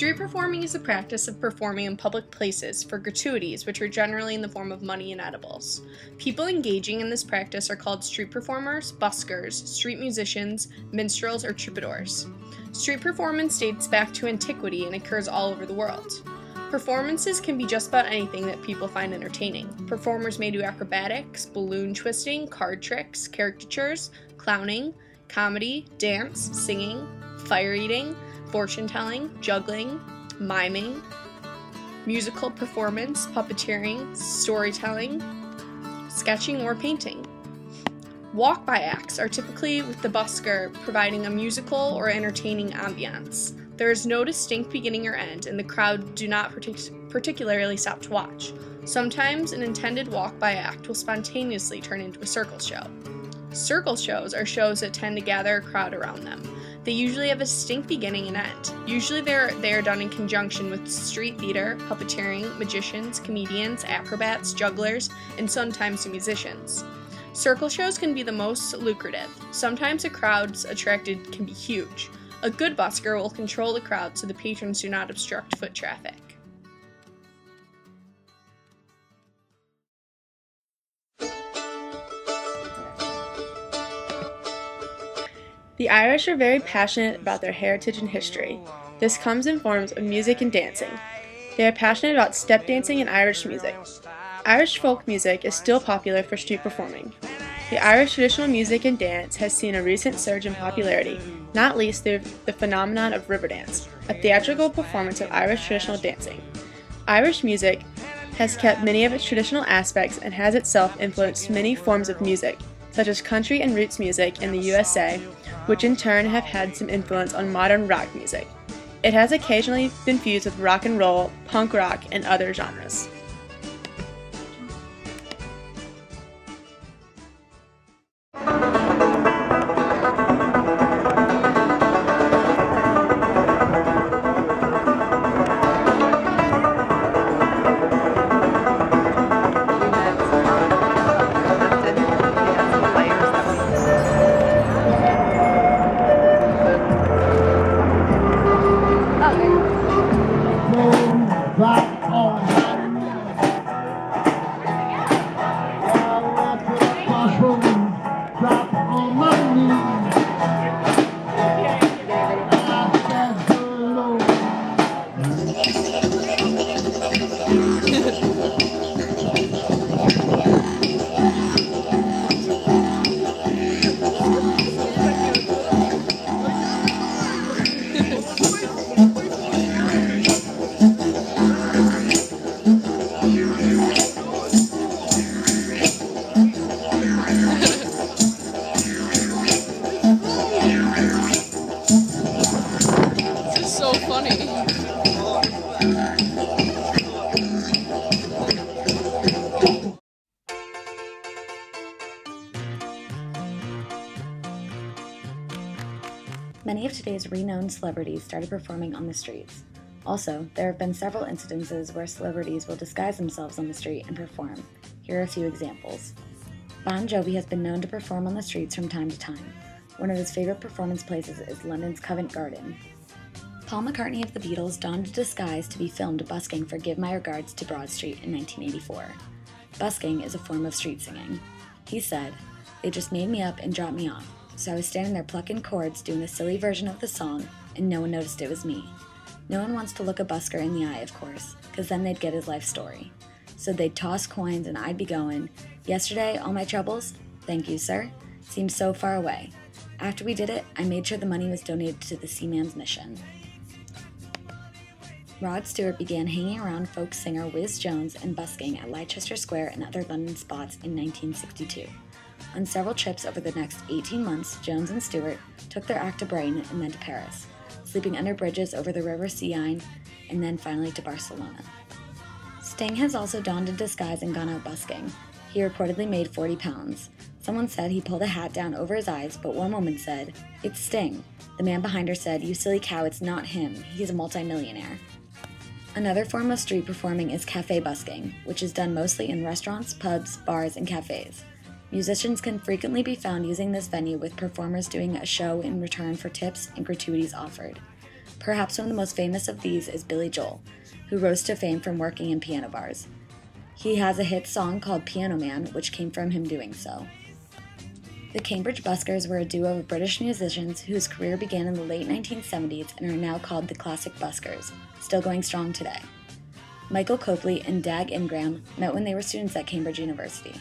Street performing is the practice of performing in public places for gratuities, which are generally in the form of money and edibles. People engaging in this practice are called street performers, buskers, street musicians, minstrels, or troubadours. Street performance dates back to antiquity and occurs all over the world. Performances can be just about anything that people find entertaining. Performers may do acrobatics, balloon twisting, card tricks, caricatures, clowning, comedy, dance, singing, fire eating, fortune-telling, juggling, miming, musical performance, puppeteering, storytelling, sketching, or painting. Walk-by acts are typically with the busker providing a musical or entertaining ambiance. There is no distinct beginning or end, and the crowd do not particularly stop to watch. Sometimes an intended walk-by act will spontaneously turn into a circle show. Circle shows are shows that tend to gather a crowd around them. They usually have a distinct beginning and end. Usually they are done in conjunction with street theater, puppeteering, magicians, comedians, acrobats, jugglers, and sometimes musicians. Circle shows can be the most lucrative. Sometimes the crowds attracted can be huge. A good busker will control the crowd so the patrons do not obstruct foot traffic. The Irish are very passionate about their heritage and history. This comes in forms of music and dancing. They are passionate about step dancing and Irish music. Irish folk music is still popular for street performing. The Irish traditional music and dance has seen a recent surge in popularity, not least through the phenomenon of Riverdance, a theatrical performance of Irish traditional dancing. Irish music has kept many of its traditional aspects and has itself influenced many forms of music, such as country and roots music in the USA, which in turn have had some influence on modern rock music. It has occasionally been fused with rock and roll, punk rock, and other genres. Many of today's renowned celebrities started performing on the streets. Also, there have been several incidences where celebrities will disguise themselves on the street and perform. Here are a few examples. Bon Jovi has been known to perform on the streets from time to time. One of his favorite performance places is London's Covent Garden. Paul McCartney of the Beatles donned a disguise to be filmed busking for Give My Regards to Broad Street in 1984. Busking is a form of street singing. He said, "They just made me up and dropped me off. So I was standing there plucking chords doing a silly version of the song, and no one noticed it was me. No one wants to look a busker in the eye, of course, because then they'd get his life story. So they'd toss coins and I'd be going, 'Yesterday, all my troubles? Thank you, sir. Seems so far away.' After we did it, I made sure the money was donated to the Seaman's Mission." Rod Stewart began hanging around folk singer Whiz Jones and busking at Leicester Square and other London spots in 1962. On several trips over the next 18 months, Jones and Stewart took their act to Brighton and then to Paris, sleeping under bridges over the River Seine, and then finally to Barcelona. Sting has also donned a disguise and gone out busking. He reportedly made 40 pounds. Someone said he pulled a hat down over his eyes, but one woman said, "It's Sting." The man behind her said, "You silly cow, it's not him. He's a multimillionaire." Another form of street performing is cafe busking, which is done mostly in restaurants, pubs, bars, and cafes. Musicians can frequently be found using this venue with performers doing a show in return for tips and gratuities offered. Perhaps one of the most famous of these is Billy Joel, who rose to fame from working in piano bars. He has a hit song called Piano Man, which came from him doing so. The Cambridge Buskers were a duo of British musicians whose career began in the late 1970s and are now called the Classic Buskers, still going strong today. Michael Copley and Dag Ingram met when they were students at Cambridge University.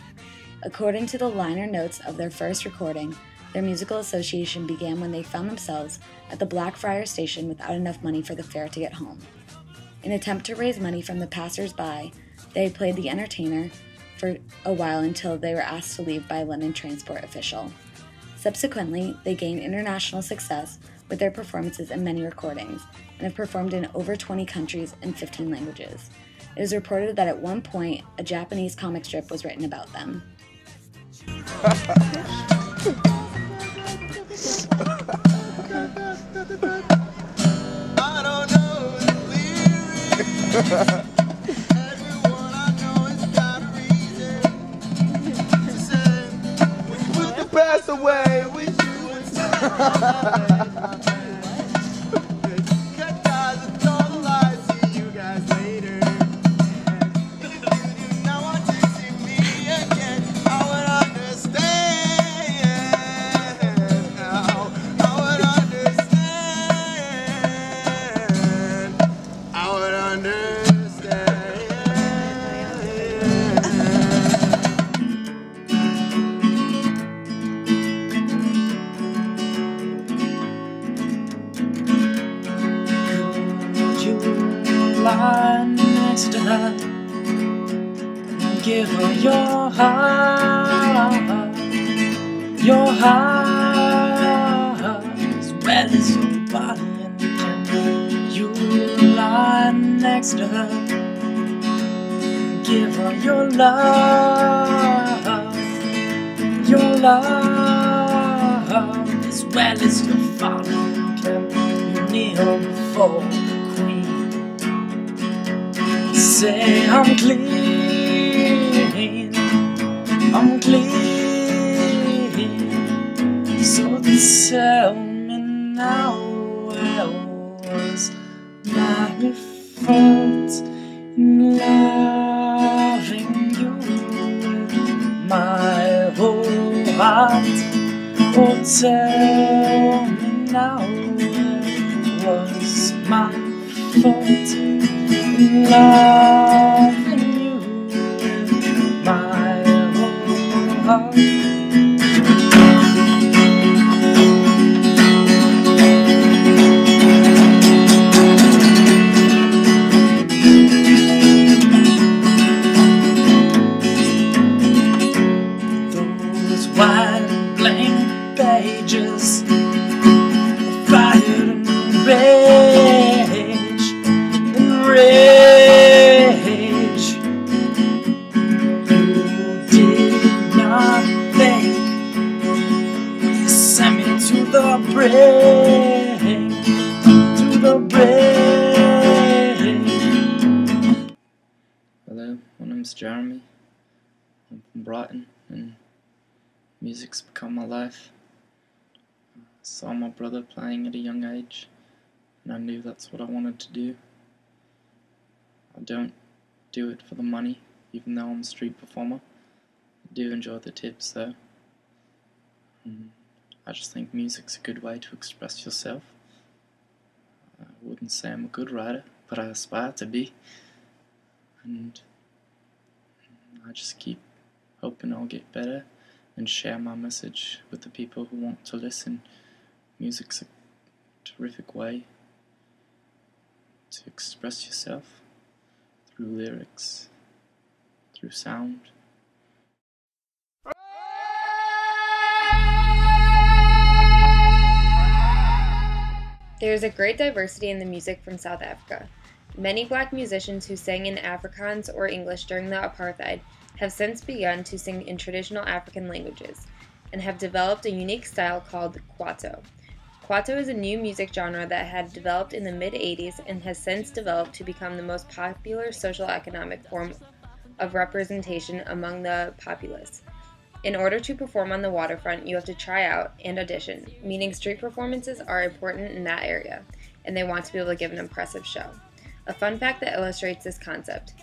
According to the liner notes of their first recording, their musical association began when they found themselves at the Blackfriars station without enough money for the fare to get home. In an attempt to raise money from the passers-by, they played the entertainer for a while until they were asked to leave by a London transport official. Subsequently, they gained international success with their performances in many recordings and have performed in over 20 countries in 15 languages. It is reported that at one point, a Japanese comic strip was written about them. Pass away with you cut ties and tell the lies. See you guys later. Now want to see me again. I would understand. I would understand. I would understand. Lie next to her and give her your heart as well as your body, and can you lie next to her and give her your love as well as your father, and can you kneel before the Queen? Say I'm clean, so tell me now, where was my fault in loving you with my whole heart? Oh, tell me now, where was my fault in loving you with my whole heart? Those white blank pages are fired and rage. You did not think you sent me to the brink, Hello, my name's Jeremy. I'm from Brighton, and music's become my life. I saw my brother playing at a young age, and I knew that's what I wanted to do. I don't do it for the money, even though I'm a street performer. I do enjoy the tips though. I just think music's a good way to express yourself. I wouldn't say I'm a good writer, but I aspire to be. And I just keep hoping I'll get better and share my message with the people who want to listen. Music's a terrific way to express yourself through lyrics, through sound. There is a great diversity in the music from South Africa. Many black musicians who sang in Afrikaans or English during the apartheid have since begun to sing in traditional African languages and have developed a unique style called Kwaito. Kwaito is a new music genre that had developed in the mid-80s and has since developed to become the most popular social-economic form of representation among the populace. In order to perform on the waterfront, you have to try out and audition, meaning street performances are important in that area. and they want to be able to give an impressive show. A fun fact that illustrates this concept: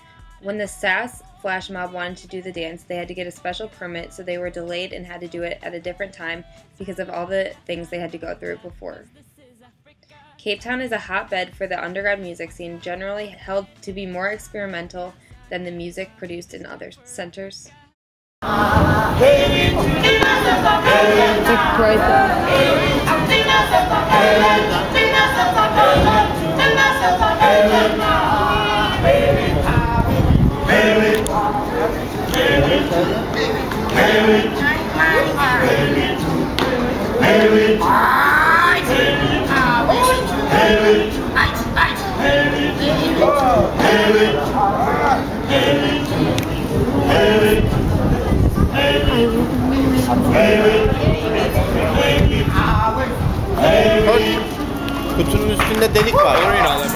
when the SAS flash mob wanted to do the dance, they had to get a special permit, so they were delayed and had to do it at a different time because of all the things they had to go through before. Cape Town is a hotbed for the underground music scene, generally held to be more experimental than the music produced in other centers. Kutunun üstünde delik var. Orayı alalım.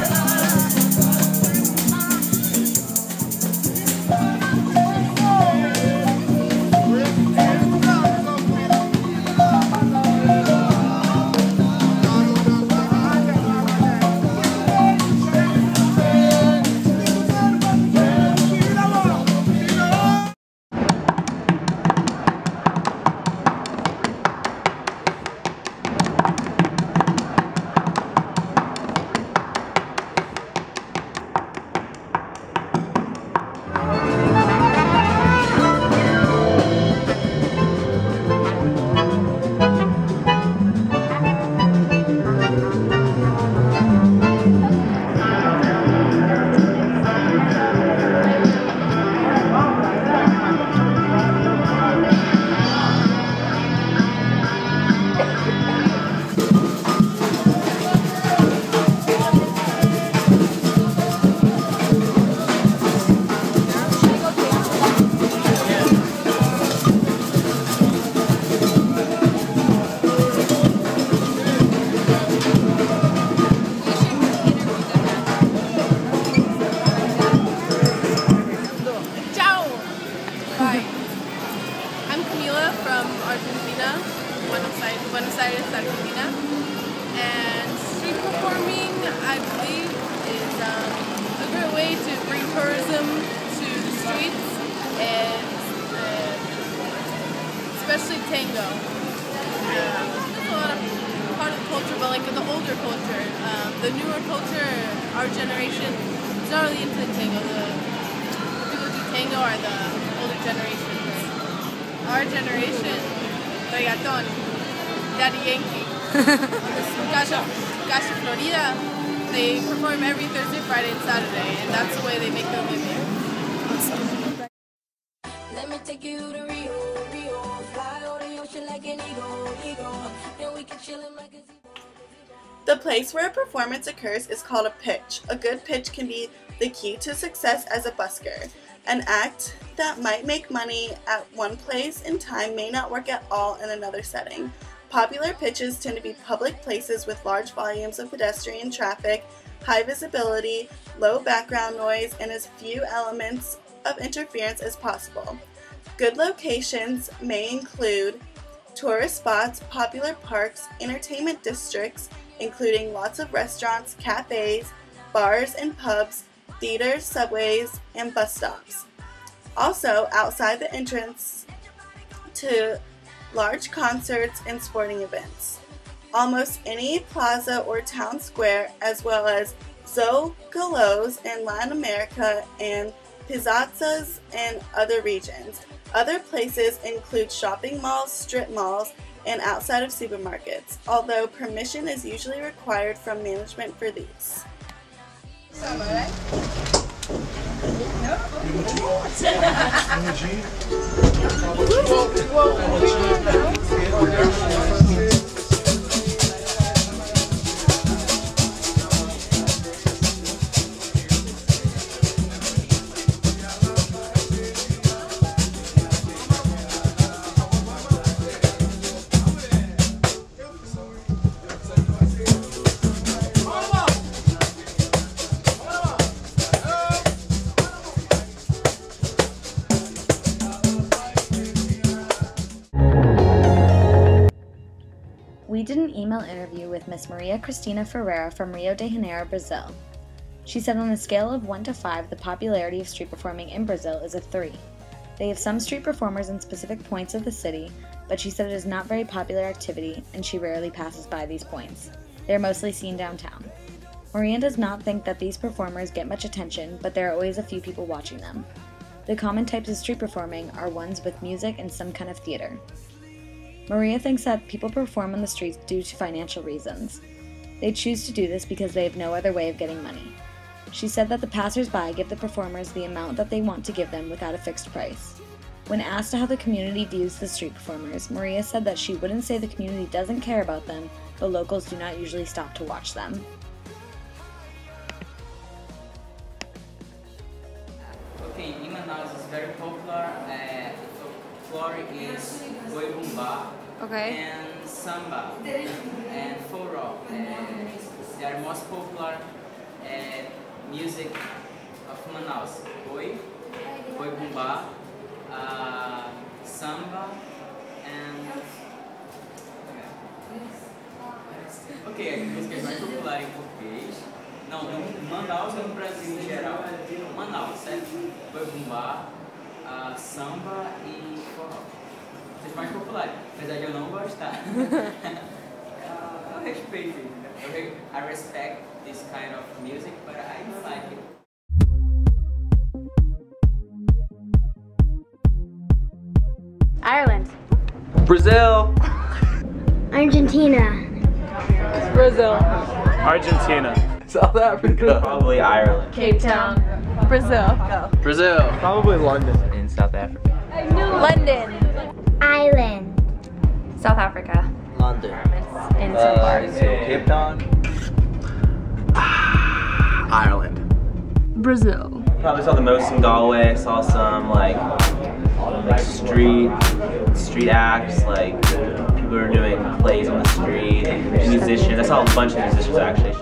Buenos Aires, Argentina, and street performing, I believe, is a great way to bring tourism to the streets, and especially tango. There's a lot of part of the culture, but like the older culture, the newer culture, our generation is not really into the tango. The people who do tango are the older generation. Our generation, reggaeton. Daddy Yankee. Casa Florida, they perform every Thursday, Friday, and Saturday, and that's the way they make their living. Let me take you to Rio, Rio. Fly over the ocean like an eagle. Then we can chill in my gazebo. The place where a performance occurs is called a pitch. A good pitch can be the key to success as a busker. An act that might make money at one place in time may not work at all in another setting. Popular pitches tend to be public places with large volumes of pedestrian traffic, high visibility, low background noise, and as few elements of interference as possible. Good locations may include tourist spots, popular parks, entertainment districts, including lots of restaurants, cafes, bars and pubs, theaters, subways, and bus stops. Also, outside the entrance to large concerts and sporting events. Almost any plaza or town square, as well as zócalos in Latin America and piazzas in other regions. Other places include shopping malls, strip malls, and outside of supermarkets, although permission is usually required from management for these. We did an email interview with Miss Maria Cristina Ferreira from Rio de Janeiro, Brazil. She said on a scale of 1 to 5, the popularity of street performing in Brazil is a 3. They have some street performers in specific points of the city, but she said it is not very popular activity and she rarely passes by these points. They are mostly seen downtown. Maria does not think that these performers get much attention, but there are always a few people watching them. The common types of street performing are ones with music and some kind of theater. Maria thinks that people perform on the streets due to financial reasons. They choose to do this because they have no other way of getting money. She said that the passers-by give the performers the amount that they want to give them without a fixed price. When asked how the community views the street performers, Maria said that she wouldn't say the community doesn't care about them, but locals do not usually stop to watch them. Okay, in Manaus is very popular. Folklore is boi bumbá, Okay. and samba and forró. They are most popular music of Manaus. Boi bumbá, samba, and ok, a música mais popular em português. Não, no Manaus ou no Brasil em geral? Manaus, certo? Boi bumbá, samba e forró. Os mais populares, apesar de eu não gostar. Eu respeito, I respect this kind of music, but I don't like it. Ireland. Brazil. Argentina. Brazil. Argentina. South Africa. Probably Ireland. Cape Town. Brazil. Go. Brazil. Probably London. In South Africa. London. Island. South Africa. London. In some parts. Cape Town. Ireland. Brazil. Probably saw the most in Galway. Saw some like street acts, like people are doing plays on the street, musicians. I saw a bunch of musicians actually.